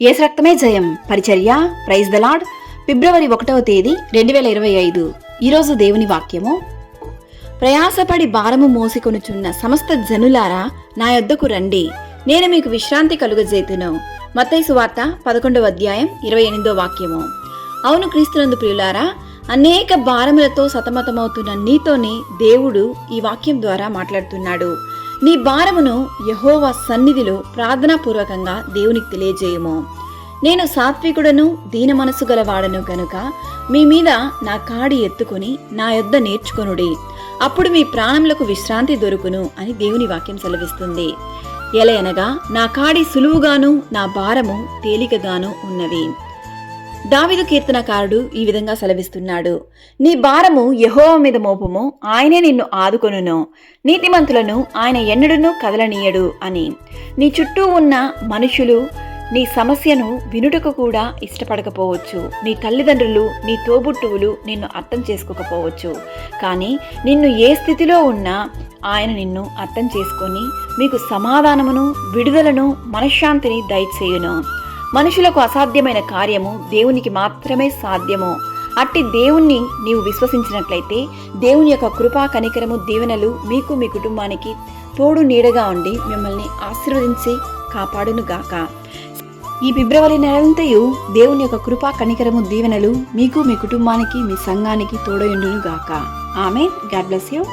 యేసు రక్తమే జయం పరిచర్య ప్రైజ్ ద లార్డ్. ఫిబ్రవరి 1వ తేదీ 2025. ఈరోజు దేవుని వాక్యము. ప్రయాసపడి భారము మోసికొనుచున్న సమస్త జనులారా నా యొద్దకు రండి, నేను మీకు విశ్రాంతి కలుగజేతును. మత్తయి సువార్త 11వ అధ్యాయం 28వ వాక్యము. అవును క్రీస్తునందు ప్రియులారా, అనేక భారములతో సతమతమవుతున్న నీతోనే దేవుడు ఈ వాక్యం ద్వారా మాట్లాడుతున్నాడు. నీ భారమును యెహోవా సన్నిధిలో ప్రార్థనాపూర్వకంగా దేవునికి తెలియజేయము. నేను సాత్వికుడను దీన మనసు గలవాడను గనుక మీ మీద నా కాడి ఎత్తుకొని నా యొద్ద నేర్చుకొనుడి, అప్పుడు మీ ప్రాణములకు విశ్రాంతి దొరుకును అని దేవుని వాక్యం సెలవిస్తుంది. ఎలయనగా నా కాడి సులువుగాను నా భారము తేలికగాను ఉన్నవి. దావీదు కీర్తనకారుడు ఈ విధంగా సెలవిస్తున్నాడు. నీ భారము యెహోవా మీద మోపము, ఆయనే నిన్ను ఆదుకొనును. నీతిమంతులను ఆయన ఎన్నడూనూ కదలనీయడు అని. నీ చుట్టూ ఉన్న మనుషులు నీ సమస్యను వినుటకు కూడా ఇష్టపడకపోవచ్చు. నీ తల్లిదండ్రులు, నీ తోబుట్టువులు నిన్ను అర్థం చేసుకోకపోవచ్చు. కానీ నిన్ను ఏ స్థితిలో ఉన్నా ఆయన నిన్ను అర్థం చేసుకొని మీకు సమాధానమును, విడుదలను, మనశ్శాంతిని దయచేయును. మనుషులకు అసాధ్యమైన కార్యము దేవునికి మాత్రమే సాధ్యము. అట్టి దేవుణ్ణి నీవు విశ్వసించినట్లయితే దేవుని యొక్క కృపా కనికరము దీవెనలు మీకు మీ కుటుంబానికి తోడు నీడగా ఉండి మిమ్మల్ని ఆశీర్వదించి కాపాడునుగాక. ఈ ఫిబ్రవరి నెలంతయు దేవుని యొక్క కృపా కనికరము దీవెనలు మీకు మీ కుటుంబానికి మీ సంఘానికి తోడయుండునుగాక. ఆమేన్. God bless you.